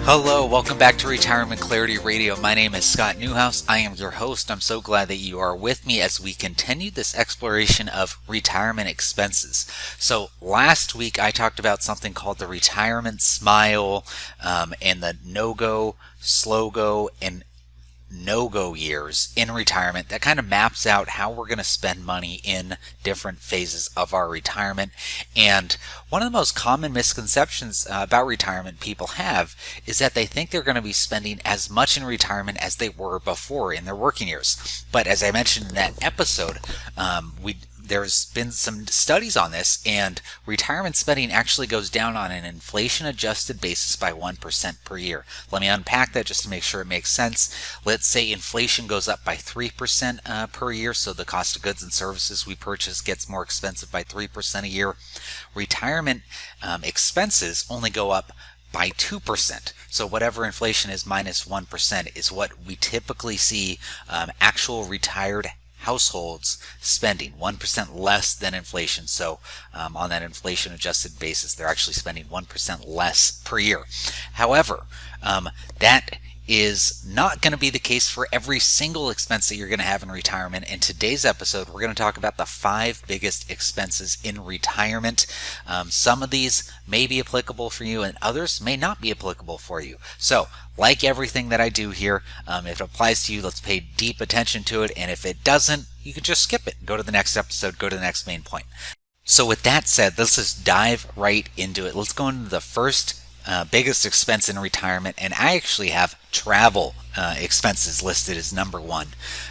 Hello, welcome back to Retirement Clarity Radio. My name is Scott Newhouse. I am your host. I'm so glad that you are with me as we continue this exploration of retirement expenses. So last week I talked about something called the retirement smile and the no-go, slow-go, and no-go years in retirement. That kind of maps out how we're going to spend money in different phases of our retirement. And one of the most common misconceptions about retirement people have is that they think they're going to be spending as much in retirement as they were before in their working years. But as I mentioned in that episode, there's been some studies on this, and retirement spending actually goes down on an inflation-adjusted basis by 1% per year. Let me unpack that just to make sure it makes sense. Let's say inflation goes up by 3% per year, so the cost of goods and services we purchase gets more expensive by 3% a year. Retirement expenses only go up by 2%. So whatever inflation is minus 1% is what we typically see actual retired households spending 1% less than inflation. So on that inflation adjusted basis, they're actually spending 1% less per year. However, that is not going to be the case for every single expense that you're going to have in retirement. In today's episode, we're going to talk about the 5 biggest expenses in retirement. Some of these may be applicable for you and others may not be applicable for you. So like everything that I do here, if it applies to you, let's pay deep attention to it. And if it doesn't, you can just skip it. Go to the next episode, go to the next main point. So with that said, let's just dive right into it. Let's go into the first biggest expense in retirement, and I actually have travel expenses listed as number 1.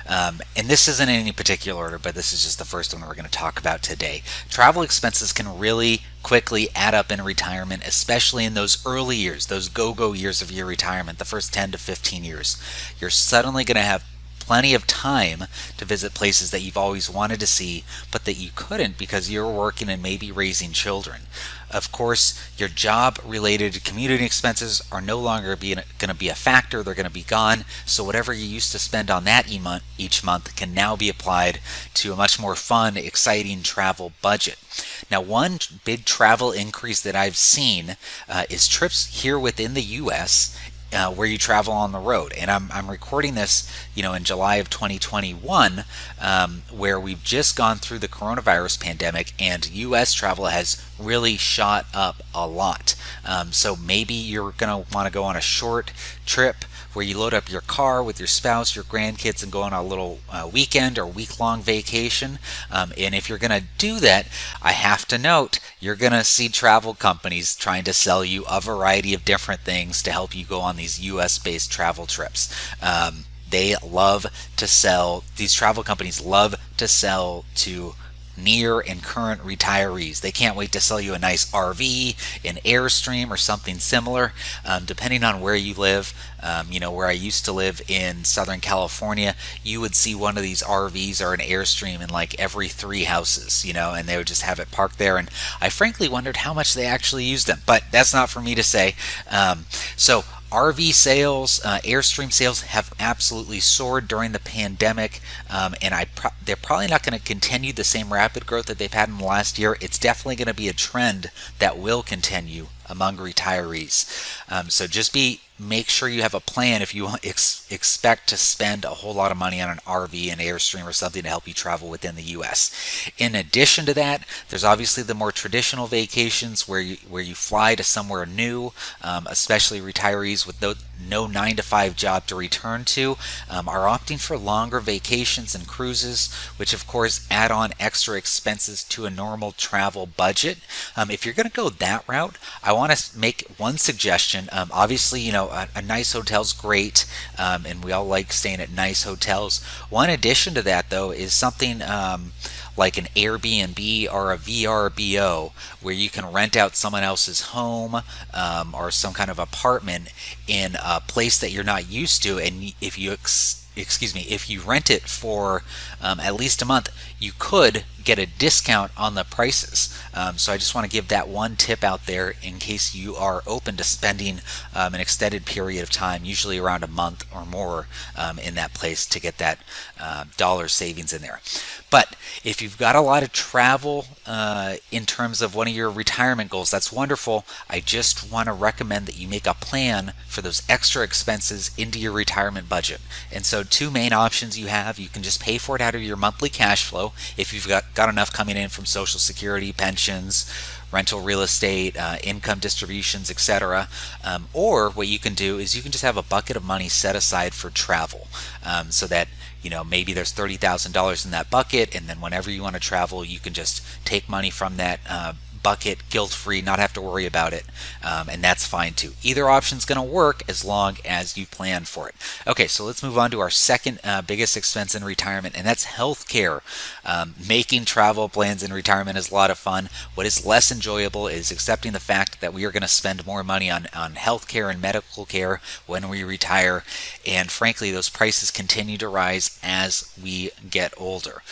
And this isn't in any particular order, but this is just the first one we're going to talk about today. Travel expenses can really quickly add up in retirement, especially in those early years, those go-go years of your retirement, the first 10 to 15 years. You're suddenly going to have plenty of time to visit places that you've always wanted to see, but that you couldn't because you're working and maybe raising children. Of course, your job-related commuting expenses are no longer going to be a factor. They're going to be gone. So whatever you used to spend on that each month can now be applied to a much more fun, exciting travel budget. Now, one big travel increase that I've seen is trips here within the U.S. Where you travel on the road. And I'm recording this, in July of 2021, where we've just gone through the coronavirus pandemic, and U.S. travel has really shot up a lot. So maybe you're going to want to go on a short trip where you load up your car with your spouse, your grandkids, and go on a little weekend or week-long vacation. And if you're going to do that, I have to note, you're going to see travel companies trying to sell you a variety of different things to help you go on these U.S.-based travel trips. These travel companies love to sell to near and current retirees. They can't wait to sell you a nice RV, an Airstream, or something similar, depending on where you live. Where I used to live in Southern California, you would see one of these RVs or an Airstream in like every 3 houses, and they would just have it parked there. And I frankly wondered how much they actually used them, but that's not for me to say. So RV sales, Airstream sales have absolutely soared during the pandemic, and they're probably not going to continue the same rapid growth that they've had in the last year. It's definitely going to be a trend that will continue among retirees. So just make sure you have a plan if you expect to spend a whole lot of money on an RV, an Airstream, or something to help you travel within the U.S. In addition to that, there's obviously the more traditional vacations where you fly to somewhere new, especially retirees with no 9-to-5 job to return to, are opting for longer vacations and cruises, which of course add on extra expenses to a normal travel budget. If you're going to go that route, I want to make one suggestion. Obviously, a nice hotel's great, and we all like staying at nice hotels. One addition to that, though, is something like an Airbnb or a VRBO, where you can rent out someone else's home or some kind of apartment in a place that you're not used to, and if you rent it for at least a month, you could get a discount on the prices. So I just want to give that one tip out there in case you are open to spending an extended period of time, usually around a month or more, in that place to get that dollar savings in there. But if you've got a lot of travel in terms of one of your retirement goals, that's wonderful. I just want to recommend that you make a plan for those extra expenses into your retirement budget. And so two main options you have: you can just pay for it out of your monthly cash flow if you've got enough coming in from Social Security, pensions, rental real estate, income distributions, etc. Or what you can do is you can just have a bucket of money set aside for travel, so that maybe there's $30,000 in that bucket, and then whenever you want to travel, you can just take money from that bucket guilt-free, not have to worry about it, and that's fine too. Either option's going to work as long as you plan for it. Okay, so let's move on to our second biggest expense in retirement, and that's healthcare. Making travel plans in retirement is a lot of fun. What is less enjoyable is accepting the fact that we are going to spend more money on healthcare and medical care when we retire, and frankly, those prices continue to rise as we get older.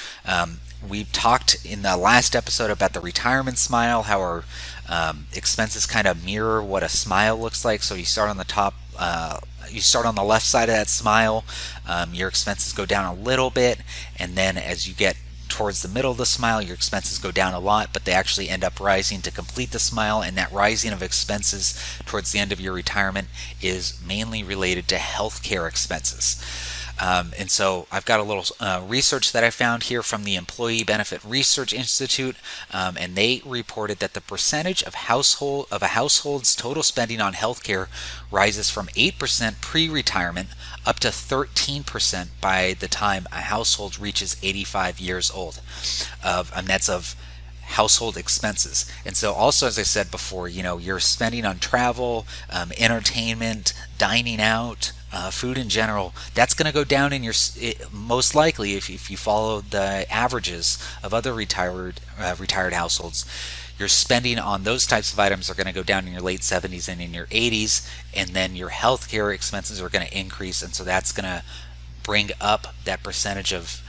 We've talked in the last episode about the retirement smile, how our expenses kind of mirror what a smile looks like. So you start on the top, you start on the left side of that smile, your expenses go down a little bit, and then as you get towards the middle of the smile, your expenses go down a lot, but they actually end up rising to complete the smile, and that rising of expenses towards the end of your retirement is mainly related to healthcare expenses. And so I've got a little research that I found here from the Employee Benefit Research Institute, and they reported that the percentage of a household's total spending on healthcare rises from 8% pre-retirement up to 13% by the time a household reaches 85 years old. And that's of household expenses. And so also, as I said before, you're spending on travel, entertainment, dining out, food in general. That's going to go down in your, most likely, if you follow the averages of other retired households. Your spending on those types of items are going to go down in your late 70s and in your 80s, and then your healthcare expenses are going to increase, and so that's going to bring up that percentage of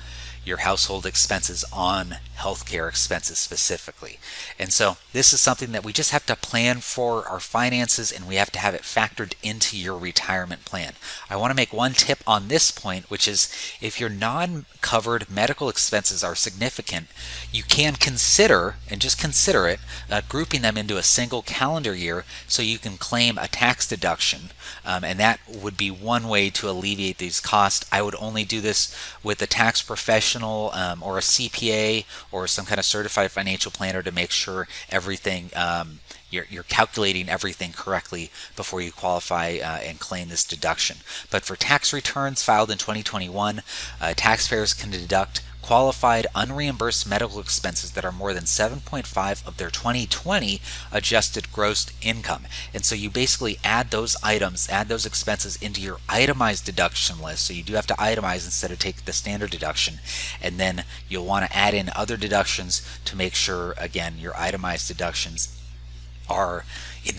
your household expenses on healthcare expenses specifically. And so this is something that we just have to plan for our finances, and we have to have it factored into your retirement plan. I want to make one tip on this point, which is if your non-covered medical expenses are significant, you can consider, and just consider it, grouping them into a single calendar year so you can claim a tax deduction. And that would be one way to alleviate these costs. I would only do this with a tax professional or a CPA or some kind of certified financial planner to make sure everything you're calculating everything correctly before you qualify and claim this deduction. But for tax returns filed in 2021, taxpayers can deduct qualified unreimbursed medical expenses that are more than 7.5 of their 2020 adjusted gross income. And so you basically add those items, add those expenses into your itemized deduction list. So you do have to itemize instead of take the standard deduction. And then you'll want to add in other deductions to make sure, again, your itemized deductions are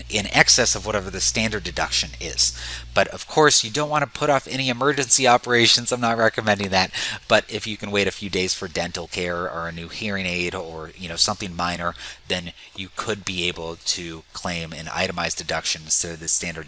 in excess of whatever the standard deduction is. But of course, you don't want to put off any emergency operations. I'm not recommending that. But if you can wait a few days for dental care or a new hearing aid or something minor, then you could be able to claim an itemized deduction instead of the standard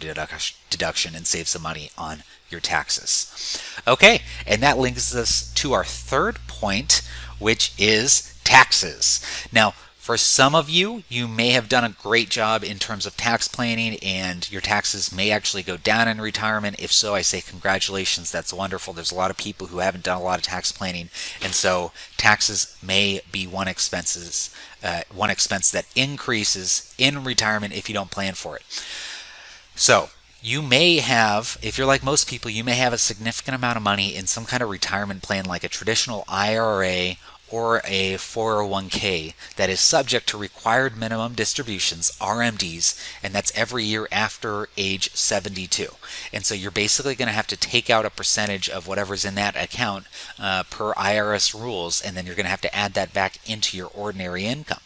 deduction and save some money on your taxes. Okay, and that links us to our third point, which is taxes. Now, for some of you, you may have done a great job in terms of tax planning, and your taxes may actually go down in retirement. If so, I say congratulations. That's wonderful. There's a lot of people who haven't done a lot of tax planning, and so taxes may be one expense that increases in retirement if you don't plan for it. So you may have, if you're like most people, you may have a significant amount of money in some kind of retirement plan like a traditional IRA or a 401k that is subject to required minimum distributions, RMDs, and that's every year after age 72. And so you're basically going to have to take out a percentage of whatever's in that account per IRS rules, and then you're going to have to add that back into your ordinary income.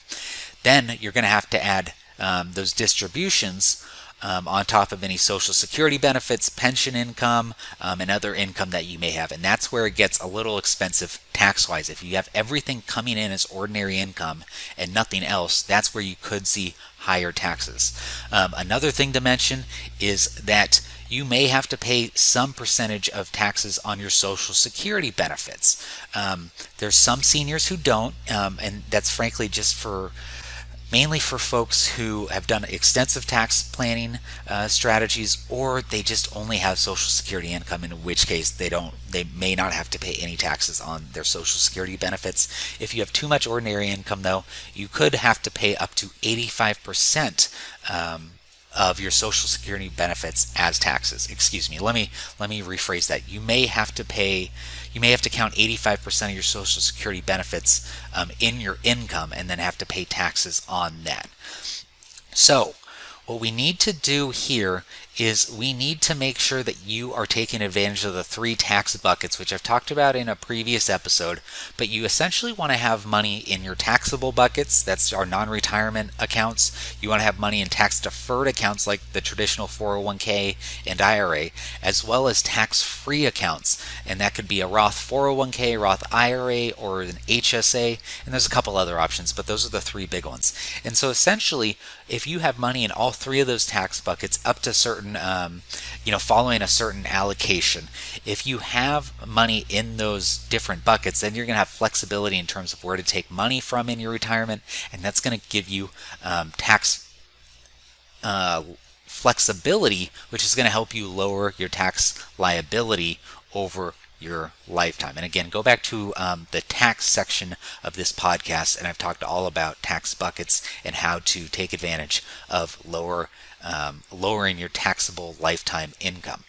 Then you're going to have to add those distributions on top of any Social Security benefits, pension income, and other income that you may have. And that's where it gets a little expensive tax-wise. If you have everything coming in as ordinary income and nothing else, that's where you could see higher taxes. Another thing to mention is that you may have to pay some percentage of taxes on your Social Security benefits. There's some seniors who don't, and that's frankly just mainly for folks who have done extensive tax planning strategies, or they just only have Social Security income, in which case they may not have to pay any taxes on their Social Security benefits. If you have too much ordinary income, though, you could have to pay up to 85% of your Social Security benefits as taxes. Excuse me. Let me rephrase that. You may have to count 85% of your Social Security benefits in your income, and then have to pay taxes on that. So what we need to do here is we need to make sure that you are taking advantage of the 3 tax buckets, which I've talked about in a previous episode. But you essentially want to have money in your taxable buckets. That's our non-retirement accounts. You want to have money in tax-deferred accounts like the traditional 401k and IRA, as well as tax-free accounts. And that could be a Roth 401k, Roth IRA, or an HSA. And there's a couple other options, but those are the 3 big ones. And so essentially, if you have money in all 3 of those tax buckets up to certain, following a certain allocation, if you have money in those different buckets, then you're going to have flexibility in terms of where to take money from in your retirement, and that's going to give you tax flexibility, which is going to help you lower your tax liability over your lifetime. And again, go back to the tax section of this podcast, and I've talked all about tax buckets and how to take advantage of lowering your taxable lifetime income.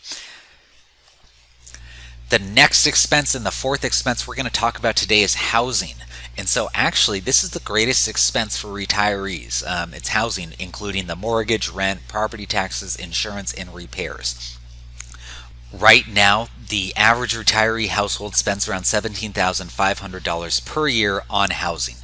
The next expense and the 4th expense we're going to talk about today is housing. And so actually, this is the greatest expense for retirees. It's housing, including the mortgage, rent, property taxes, insurance, and repairs. Right now, the average retiree household spends around $17,500 per year on housing.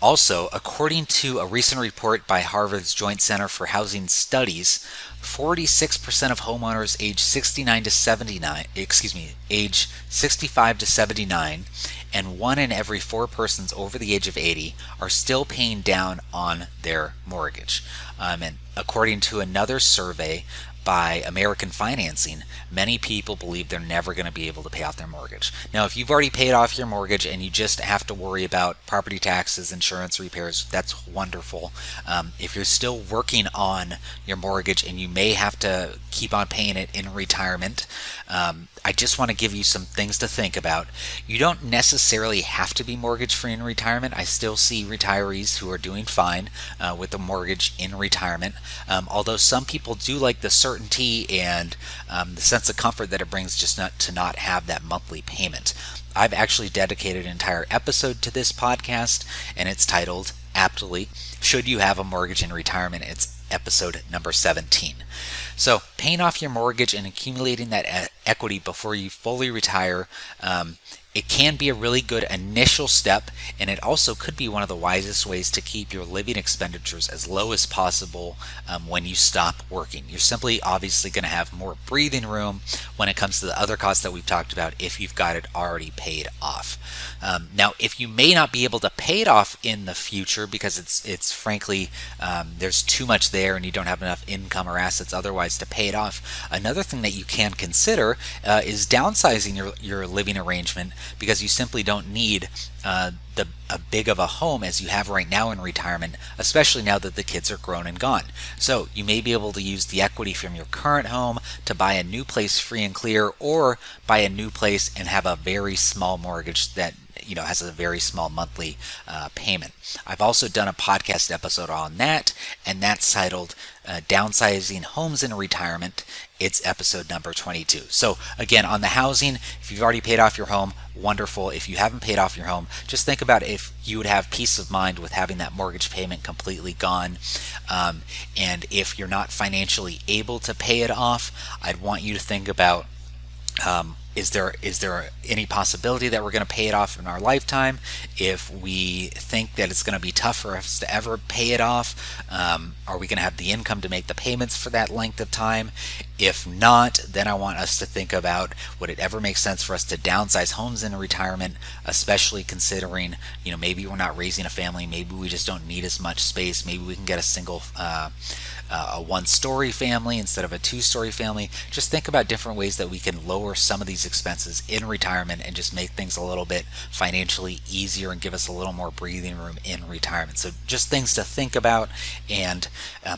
Also, according to a recent report by Harvard's Joint Center for Housing Studies, 46% of homeowners age 65 to 79, and 1 in every 4 persons over the age of 80 are still paying down on their mortgage. And according to another survey by American Financing, many people believe they're never going to be able to pay off their mortgage. Now, if you've already paid off your mortgage and you just have to worry about property taxes, insurance, repairs, that's wonderful. If you're still working on your mortgage and you may have to keep on paying it in retirement, I just want to give you some things to think about. You don't necessarily have to be mortgage free in retirement. I still see retirees who are doing fine with a mortgage in retirement, although some people do like the certainty and the sense of comfort that it brings just to not have that monthly payment. I've actually dedicated an entire episode to this podcast, and it's titled aptly, Should You Have a Mortgage in Retirement? It's episode number 17. So paying off your mortgage and accumulating that equity before you fully retire, it can be a really good initial step, and it also could be one of the wisest ways to keep your living expenditures as low as possible when you stop working. You're simply obviously going to have more breathing room when it comes to the other costs that we've talked about if you've got it already paid off. Now, if you may not be able to pay it off in the future because it's frankly there's too much there and you don't have enough income or assets otherwise to pay it off, another thing that you can consider is downsizing your living arrangement, because you simply don't need a big of a home as you have right now in retirement, especially now that the kids are grown and gone. So you may be able to use the equity from your current home to buy a new place free and clear, or buy a new place and have a very small mortgage that has a very small monthly payment. I've also done a podcast episode on that, and that's titled Downsizing Homes in Retirement. It's episode number 22. So again, on the housing, if you've already paid off your home, wonderful. If you haven't paid off your home, just think about if you would have peace of mind with having that mortgage payment completely gone. And if you're not financially able to pay it off, I'd want you to think about is there any possibility that we're going to pay it off in our lifetime? If we think that it's going to be tough for us to ever pay it off, are we going to have the income to make the payments for that length of time? If not, then I want us to think about, would it ever make sense for us to downsize homes in retirement, especially considering, maybe we're not raising a family, maybe we just don't need as much space, maybe we can get a single a one-story family instead of a two-story family. Just think about different ways that we can lower some of these expenses in retirement and just make things a little bit financially easier and give us a little more breathing room in retirement. So just things to think about. And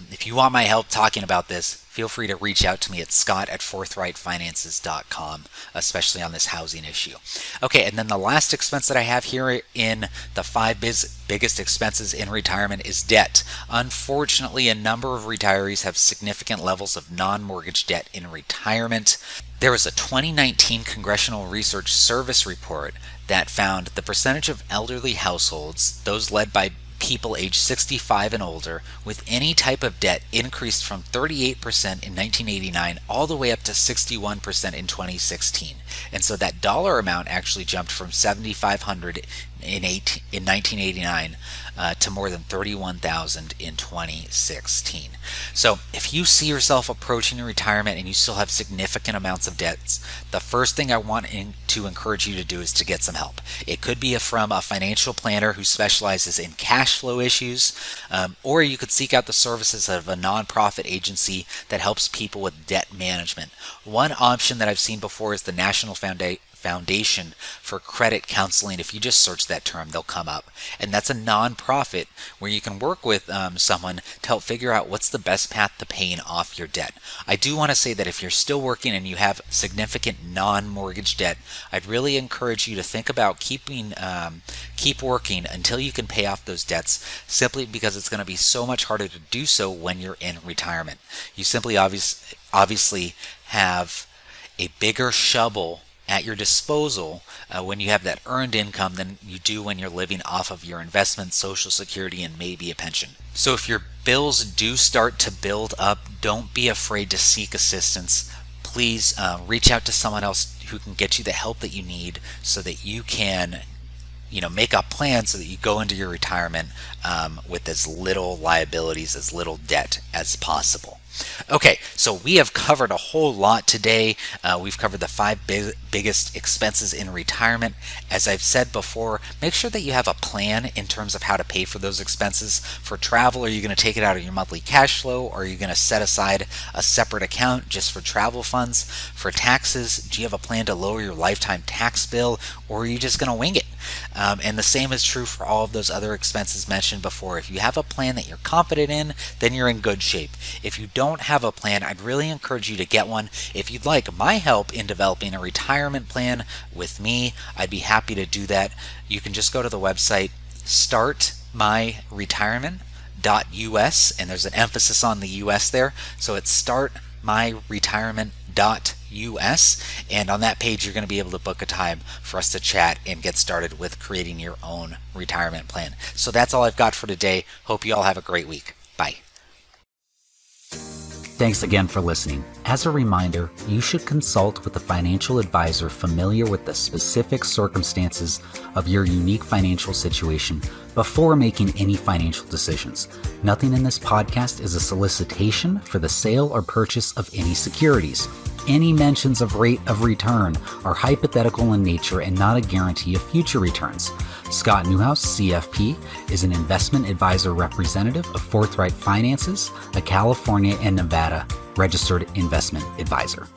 if you want my help talking about this, feel free to reach out to me at scott@forthrightfinances.com, especially on this housing issue. Okay, and then the last expense that I have here in the 5 biggest expenses in retirement is debt. Unfortunately, a number of retirees have significant levels of non-mortgage debt in retirement. There was a 2019 Congressional Research Service report that found the percentage of elderly households, those led by people aged 65 and older, with any type of debt increased from 38% in 1989 all the way up to 61% in 2016. And so that dollar amount actually jumped from $7,500 in 1989 to more than $31,000 in 2016. So if you see yourself approaching retirement and you still have significant amounts of debts, the first thing I want to encourage you to do is to get some help. It could be from a financial planner who specializes in cash flow issues, or you could seek out the services of a nonprofit agency that helps people with debt management. One option that I've seen before is the National Foundation for Credit Counseling. If you just search that term, they'll come up. And that's a nonprofit where you can work with someone to help figure out what's the best path to paying off your debt. I do want to say that if you're still working and you have significant non-mortgage debt, I'd really encourage you to think about keep working until you can pay off those debts, simply because it's going to be so much harder to do so when you're in retirement. You simply obviously have a bigger shovel at your disposal when you have that earned income than you do when you're living off of your investment, Social Security, and maybe a pension. So if your bills do start to build up, don't be afraid to seek assistance. Please reach out to someone else who can get you the help that you need so that you can make a plan so that you go into your retirement with as little liabilities, as little debt as possible. Okay, so we have covered a whole lot today. We've covered the 5 biggest expenses in retirement. As I've said before, make sure that you have a plan in terms of how to pay for those expenses. For travel, are you going to take it out of your monthly cash flow, or are you going to set aside a separate account just for travel funds? For taxes, do you have a plan to lower your lifetime tax bill, or are you just going to wing it? And the same is true for all of those other expenses mentioned before. If you have a plan that you're confident in, then you're in good shape. If you don't have a plan, I'd really encourage you to get one. If you'd like my help in developing a retirement plan with me, I'd be happy to do that. You can just go to the website startmyretirement.us, and there's an emphasis on the US there. So it's startmyretirement.us, and on that page you're going to be able to book a time for us to chat and get started with creating your own retirement plan. So that's all I've got for today. Hope you all have a great week. Bye. Thanks again for listening. As a reminder, you should consult with a financial advisor familiar with the specific circumstances of your unique financial situation before making any financial decisions. Nothing in this podcast is a solicitation for the sale or purchase of any securities. Any mentions of rate of return are hypothetical in nature and not a guarantee of future returns. Scott Newhouse, CFP, is an investment advisor representative of Forthright Finances, a California and Nevada registered investment advisor.